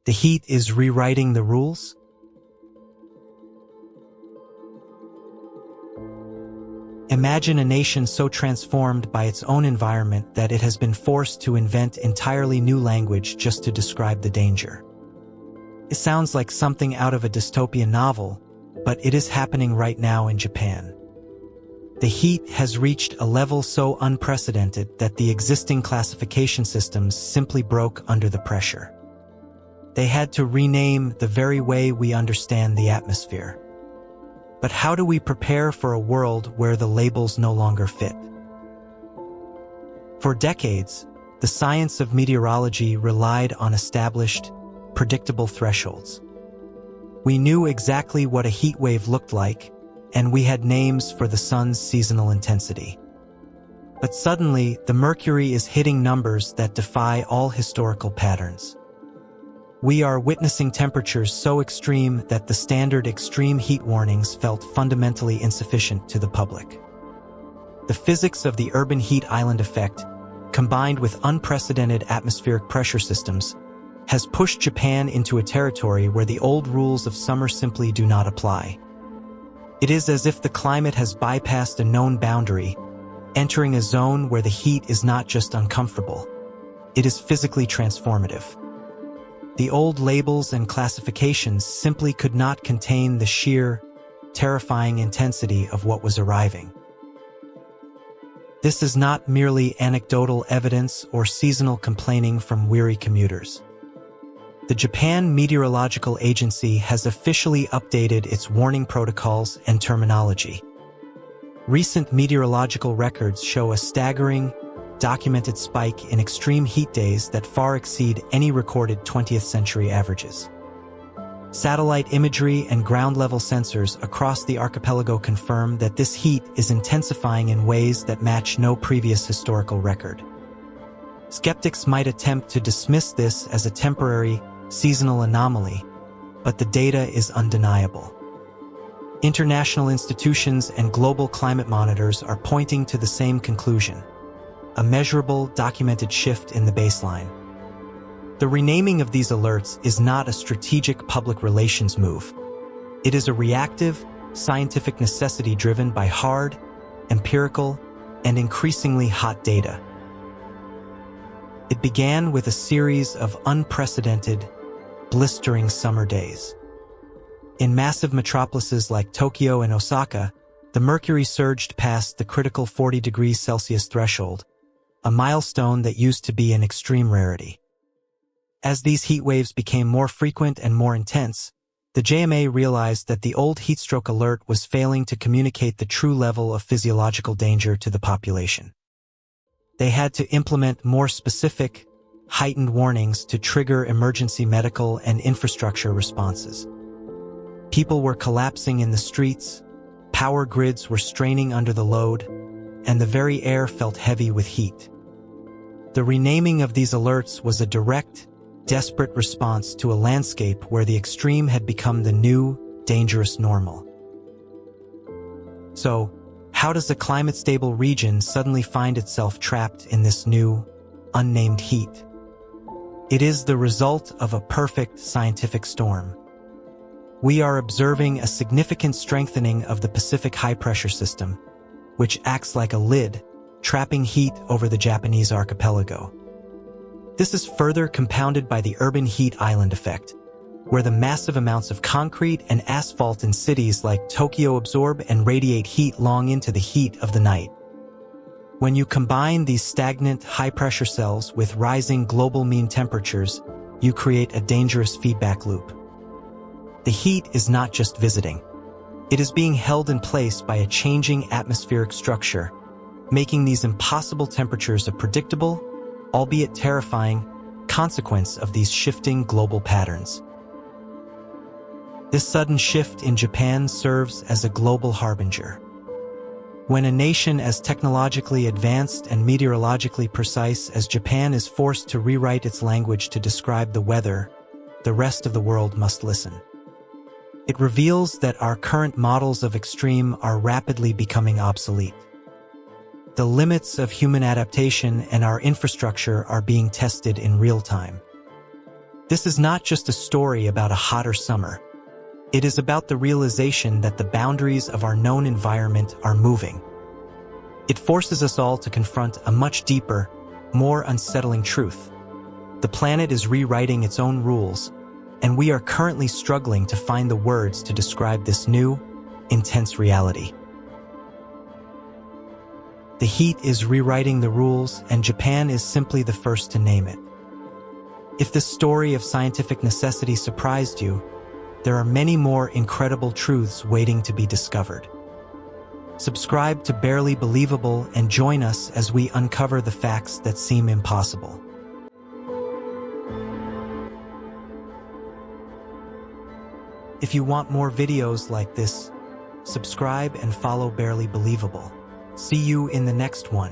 The heat is rewriting the rules? Imagine a nation so transformed by its own environment that it has been forced to invent entirely new language just to describe the danger. It sounds like something out of a dystopian novel, but it is happening right now in Japan. The heat has reached a level so unprecedented that the existing classification systems simply broke under the pressure. They had to rename the very way we understand the atmosphere. But how do we prepare for a world where the labels no longer fit? For decades, the science of meteorology relied on established, predictable thresholds. We knew exactly what a heat wave looked like, and we had names for the sun's seasonal intensity. But suddenly, the mercury is hitting numbers that defy all historical patterns. We are witnessing temperatures so extreme that the standard extreme heat warnings felt fundamentally insufficient to the public. The physics of the urban heat island effect, combined with unprecedented atmospheric pressure systems, has pushed Japan into a territory where the old rules of summer simply do not apply. It is as if the climate has bypassed a known boundary, entering a zone where the heat is not just uncomfortable, it is physically transformative. The old labels and classifications simply could not contain the sheer, terrifying intensity of what was arriving. This is not merely anecdotal evidence or seasonal complaining from weary commuters. The Japan Meteorological Agency has officially updated its warning protocols and terminology. Recent meteorological records show a staggering, documented spike in extreme heat days that far exceed any recorded 20th century averages. Satellite imagery and ground-level sensors across the archipelago confirm that this heat is intensifying in ways that match no previous historical record. Skeptics might attempt to dismiss this as a temporary, seasonal anomaly, but the data is undeniable. International institutions and global climate monitors are pointing to the same conclusion: a measurable, documented shift in the baseline. The renaming of these alerts is not a strategic public relations move. It is a reactive, scientific necessity driven by hard, empirical, and increasingly hot data. It began with a series of unprecedented, blistering summer days. In massive metropolises like Tokyo and Osaka, the mercury surged past the critical 40 degrees Celsius threshold, a milestone that used to be an extreme rarity. As these heat waves became more frequent and more intense, the JMA realized that the old heatstroke alert was failing to communicate the true level of physiological danger to the population. They had to implement more specific, heightened warnings to trigger emergency medical and infrastructure responses. People were collapsing in the streets, power grids were straining under the load, and the very air felt heavy with heat. The renaming of these alerts was a direct, desperate response to a landscape where the extreme had become the new, dangerous normal. So, how does a climate-stable region suddenly find itself trapped in this new, unnamed heat? It is the result of a perfect scientific storm. We are observing a significant strengthening of the Pacific high-pressure system, which acts like a lid, trapping heat over the Japanese archipelago. This is further compounded by the urban heat island effect, where the massive amounts of concrete and asphalt in cities like Tokyo absorb and radiate heat long into the heat of the night. When you combine these stagnant, high-pressure cells with rising global mean temperatures, you create a dangerous feedback loop. The heat is not just visiting. It is being held in place by a changing atmospheric structure, making these impossible temperatures a predictable, albeit terrifying, consequence of these shifting global patterns. This sudden shift in Japan serves as a global harbinger. When a nation as technologically advanced and meteorologically precise as Japan is forced to rewrite its language to describe the weather, the rest of the world must listen. It reveals that our current models of extreme are rapidly becoming obsolete. The limits of human adaptation and our infrastructure are being tested in real time. This is not just a story about a hotter summer. It is about the realization that the boundaries of our known environment are moving. It forces us all to confront a much deeper, more unsettling truth. The planet is rewriting its own rules, and we are currently struggling to find the words to describe this new, intense reality. The heat is rewriting the rules, and Japan is simply the first to name it. If this story of scientific necessity surprised you, there are many more incredible truths waiting to be discovered. Subscribe to Barely Believable and join us as we uncover the facts that seem impossible. If you want more videos like this, subscribe and follow Barely Believable. See you in the next one.